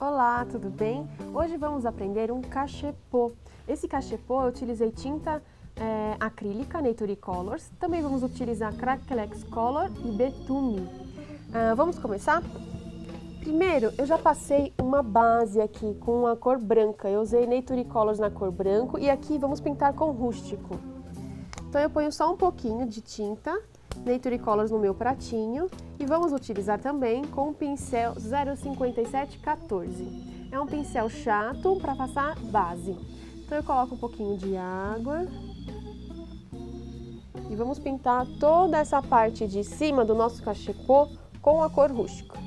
Olá, tudo bem? Hoje vamos aprender um cachepô. Esse cachepô eu utilizei tinta acrílica, Nature Colors. Também vamos utilizar Cracklex Color e Betume. Vamos começar? Primeiro, eu já passei uma base aqui com a cor branca. Eu usei Nature Colors na cor branco e aqui vamos pintar com rústico. Então eu ponho só um pouquinho de tinta Nature Colors no meu pratinho e vamos utilizar também com o pincel 05714. É um pincel chato para passar base. Então eu coloco um pouquinho de água e vamos pintar toda essa parte de cima do nosso cachepô com a cor rústica.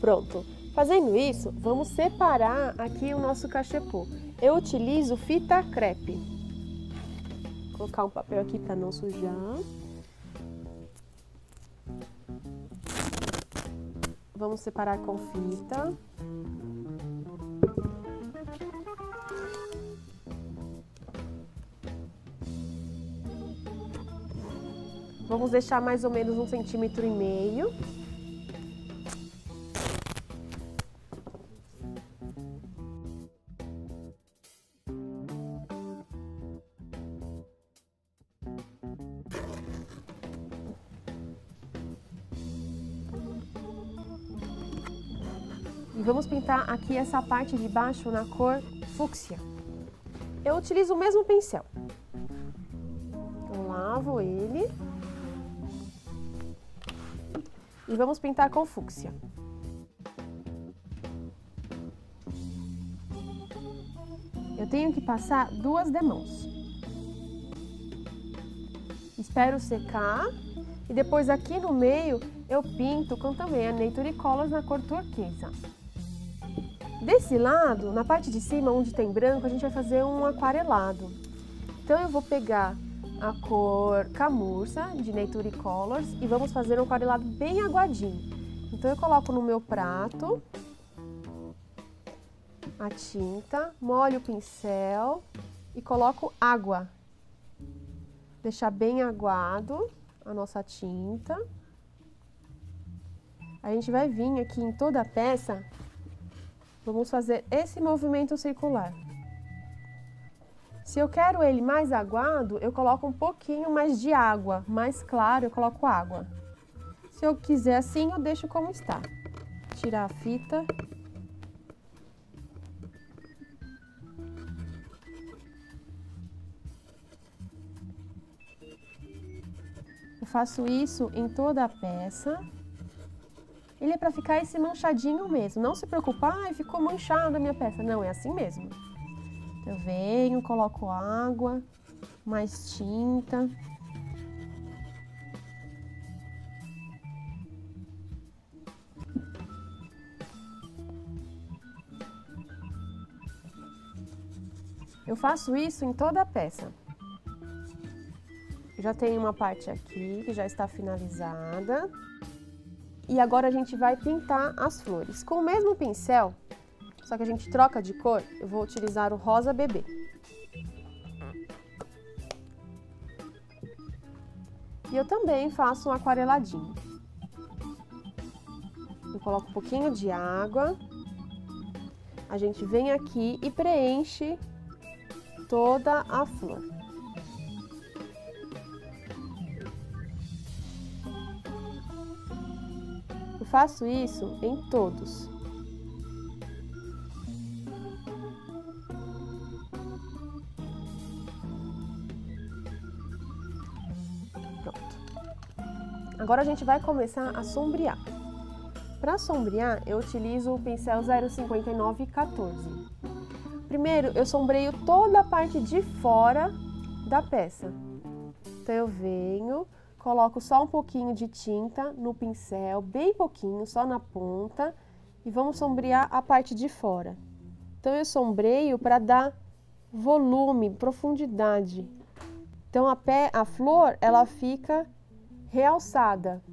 Pronto. Fazendo isso, vamos separar aqui o nosso cachepô. Eu utilizo fita crepe. Vou colocar um papel aqui para não sujar. Vamos separar com fita. Vamos deixar mais ou menos 1,5 centímetros. E vamos pintar aqui essa parte de baixo na cor fúcsia. Eu utilizo o mesmo pincel. Eu lavo ele. E vamos pintar com fúcsia. Eu tenho que passar 2 demãos. Espero secar. E depois aqui no meio eu pinto com também a Nature Colors na cor turquesa. Desse lado, na parte de cima, onde tem branco, a gente vai fazer um aquarelado. Então eu vou pegar a cor camurça de Nature Colors e vamos fazer um aquarelado bem aguadinho. Então eu coloco no meu prato a tinta, molho o pincel e coloco água. Deixar bem aguado a nossa tinta. A gente vai vir aqui em toda a peça. Vamos fazer esse movimento circular. Se eu quero ele mais aguado, eu coloco um pouquinho mais de água. Mais claro, eu coloco água. Se eu quiser assim, eu deixo como está. Tirar a fita. Eu faço isso em toda a peça. Ele é para ficar esse manchadinho mesmo. Não se preocupar, ficou manchada a minha peça. Não, é assim mesmo. Eu venho, coloco água, mais tinta. Eu faço isso em toda a peça. Já tem uma parte aqui que já está finalizada. E agora a gente vai pintar as flores. Com o mesmo pincel, só que a gente troca de cor, eu vou utilizar o rosa bebê. E eu também faço um aquareladinho. Eu coloco um pouquinho de água. A gente vem aqui e preenche toda a flor. Eu faço isso em todos. Pronto. Agora a gente vai começar a sombrear. Para sombrear, eu utilizo o pincel 05914. Primeiro, eu sombreio toda a parte de fora da peça. Então eu venho, coloco só um pouquinho de tinta no pincel, bem pouquinho, só na ponta, e vamos sombrear a parte de fora. Então eu sombreio para dar volume, profundidade. Então a flor, ela fica realçada.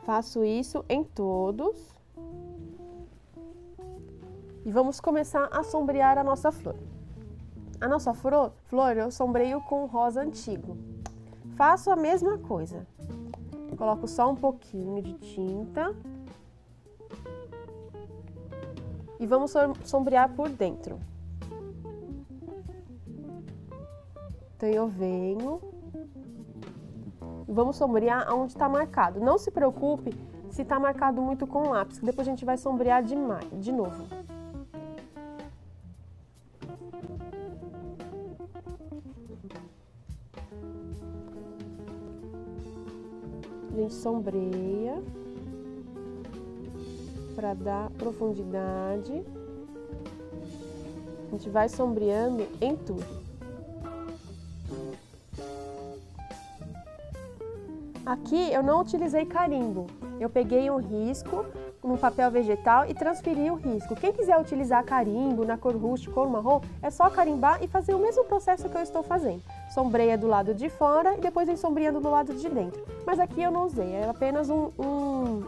Faço isso em todos. E vamos começar a sombrear a nossa flor. A nossa flor eu sombreio com rosa antigo. Faço a mesma coisa. Coloco só um pouquinho de tinta. E vamos sombrear por dentro. Então, eu venho e vamos sombrear onde está marcado. Não se preocupe se está marcado muito com lápis, que depois a gente vai sombrear de novo. A gente sombreia para dar profundidade. A gente vai sombreando em tudo. Aqui eu não utilizei carimbo, eu peguei um risco no papel vegetal e transferi o risco. Quem quiser utilizar carimbo na cor rústica ou marrom, é só carimbar e fazer o mesmo processo que eu estou fazendo. Sombreia do lado de fora e depois vem sombreando do lado de dentro. Mas aqui eu não usei, é apenas um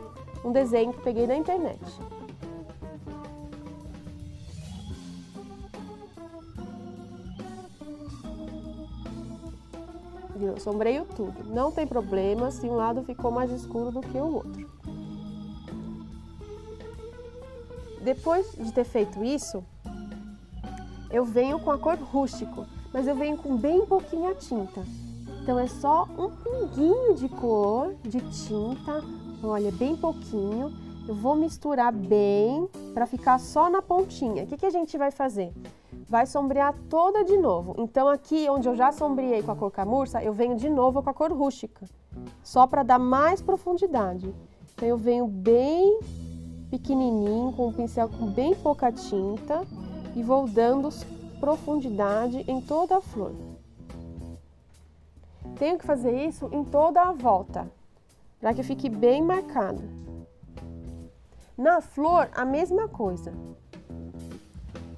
desenho que peguei na internet. Eu sombreio tudo, não tem problema se um lado ficou mais escuro do que o outro. Depois de ter feito isso, eu venho com a cor rústico, mas eu venho com bem pouquinha tinta. Então é só um pinguinho de cor, de tinta, olha, bem pouquinho. Eu vou misturar bem para ficar só na pontinha. O que a gente vai fazer? Vai sombrear toda de novo. Então aqui onde eu já sombreei com a cor camurça, eu venho de novo com a cor rústica, só para dar mais profundidade. Então eu venho bem pequenininho, com um pincel com bem pouca tinta e vou dando profundidade em toda a flor. Tenho que fazer isso em toda a volta, para que fique bem marcado. Na flor, a mesma coisa.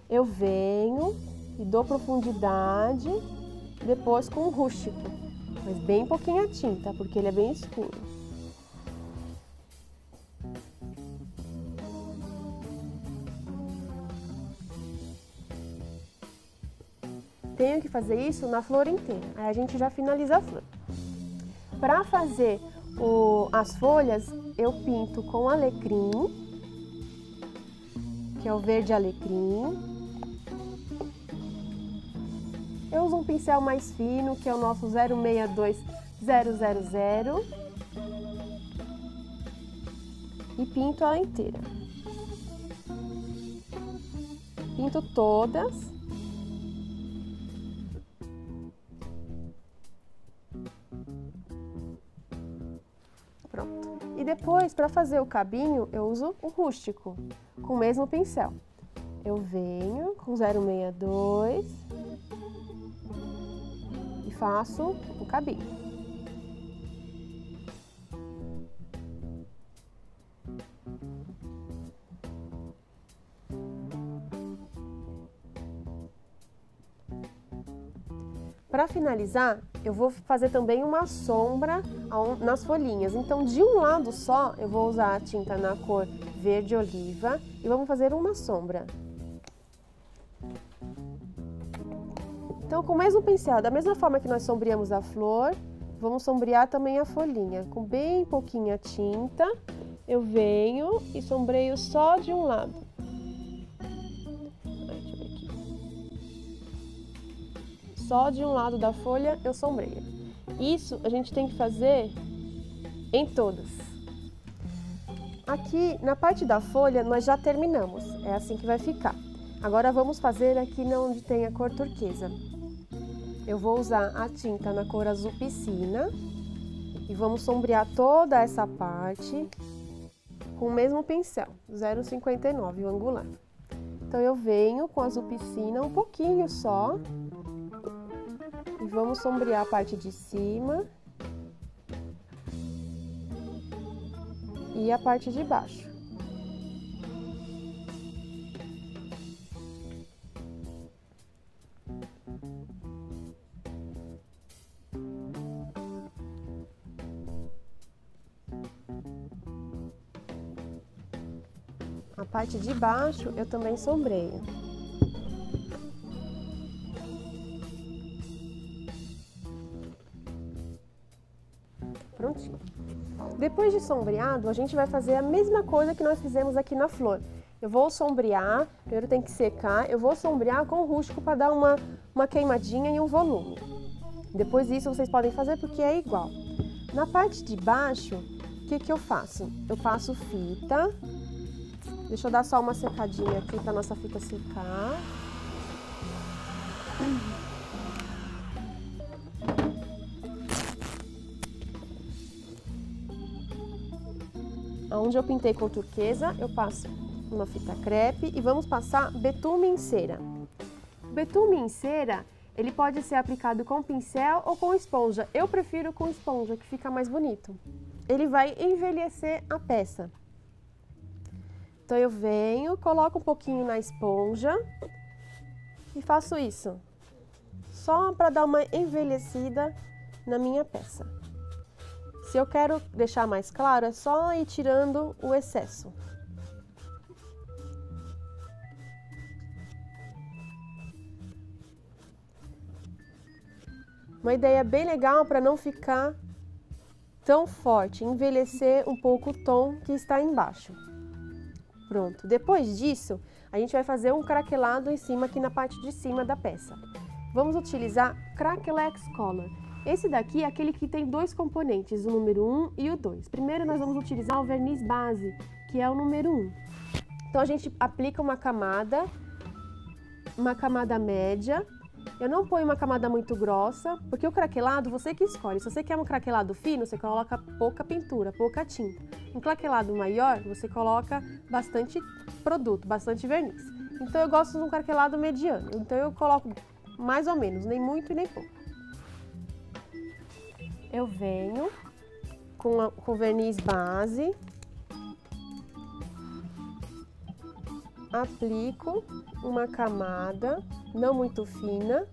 Eu venho e dou profundidade, depois com o rústico, mas bem pouquinha tinta, porque ele é bem escuro. Tenho que fazer isso na flor inteira, aí a gente já finaliza a flor. Para fazer as folhas, eu pinto com alecrim, que é o verde alecrim. Eu uso um pincel mais fino, que é o nosso 062000, e pinto ela inteira. Pinto todas. Pronto. E depois, para fazer o cabinho, eu uso o rústico, com o mesmo pincel. Eu venho com 062 e faço o cabinho. Para finalizar, eu vou fazer também uma sombra nas folhinhas. Então, de um lado só, eu vou usar a tinta na cor verde oliva e vamos fazer uma sombra. Então, com o mesmo pincel, da mesma forma que nós sombreamos a flor, vamos sombrear também a folhinha. Com bem pouquinha tinta, eu venho e sombreio só de um lado. Deixa eu ver aqui. Só de um lado da folha eu sombreio. Isso a gente tem que fazer em todas. Aqui na parte da folha nós já terminamos, é assim que vai ficar. Agora vamos fazer aqui onde tem a cor turquesa. Eu vou usar a tinta na cor azul piscina e vamos sombrear toda essa parte com o mesmo pincel, 0,59, o angular. Então eu venho com azul piscina um pouquinho só e vamos sombrear a parte de cima e a parte de baixo. A parte de baixo eu também sombreio. Prontinho. Depois de sombreado, a gente vai fazer a mesma coisa que nós fizemos aqui na flor. Eu vou sombrear, primeiro tem que secar, eu vou sombrear com o rústico para dar uma queimadinha e um volume. Depois disso vocês podem fazer porque é igual. Na parte de baixo, o que eu faço? Eu passo fita, deixa eu dar só uma secadinha aqui para nossa fita secar. Onde eu pintei com turquesa, eu passo uma fita crepe e vamos passar betume em cera. O betume em cera, ele pode ser aplicado com pincel ou com esponja. Eu prefiro com esponja, que fica mais bonito. Ele vai envelhecer a peça. Então eu venho, coloco um pouquinho na esponja e faço isso. Só para dar uma envelhecida na minha peça. Se eu quero deixar mais claro, é só ir tirando o excesso. Uma ideia bem legal para não ficar tão forte, envelhecer um pouco o tom que está embaixo. Pronto. Depois disso, a gente vai fazer um craquelado em cima, aqui na parte de cima da peça. Vamos utilizar Cracklex Color. Esse daqui é aquele que tem dois componentes, o número 1 e o 2. Primeiro nós vamos utilizar o verniz base, que é o número 1. Então a gente aplica uma camada média. Eu não ponho uma camada muito grossa, porque o craquelado você que escolhe. Se você quer um craquelado fino, você coloca pouca pintura, pouca tinta. Um craquelado maior, você coloca bastante produto, bastante verniz. Então eu gosto de um craquelado mediano, então eu coloco mais ou menos, nem muito e nem pouco. Eu venho com verniz base, aplico uma camada, não muito fina,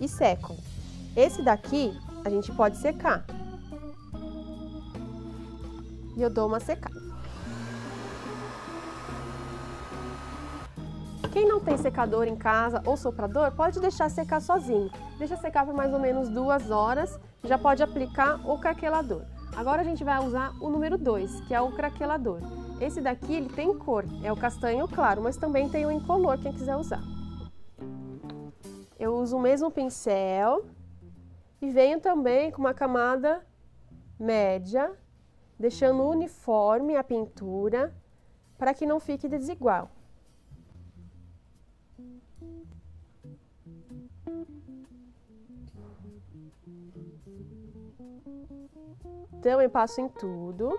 e seco. Esse daqui a gente pode secar. E eu dou uma secada. Quem não tem secador em casa ou soprador, pode deixar secar sozinho. Deixa secar por mais ou menos 2 horas, já pode aplicar o craquelador. Agora a gente vai usar o número 2, que é o craquelador. Esse daqui ele tem cor, é o castanho claro, mas também tem o incolor, quem quiser usar. Eu uso o mesmo pincel e venho também com uma camada média, deixando uniforme a pintura para que não fique desigual. Então eu passo em tudo.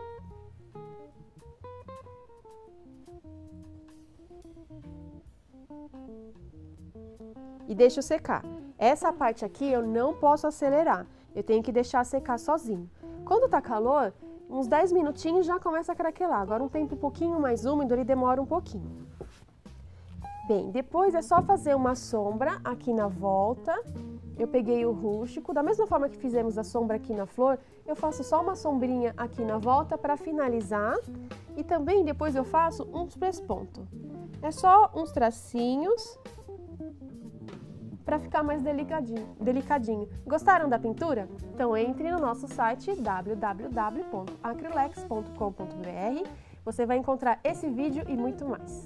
E deixo secar. Essa parte aqui eu não posso acelerar, eu tenho que deixar secar sozinho. Quando tá calor, uns 10 minutinhos já começa a craquelar. Agora um tempo um pouquinho mais úmido, ele demora um pouquinho. Bem, depois é só fazer uma sombra aqui na volta. Eu peguei o rústico, da mesma forma que fizemos a sombra aqui na flor, eu faço só uma sombrinha aqui na volta para finalizar. E também depois eu faço uns pespontos. É só uns tracinhos para ficar mais delicadinho. Gostaram da pintura? Então entre no nosso site www.acrylex.com.br. Você vai encontrar esse vídeo e muito mais.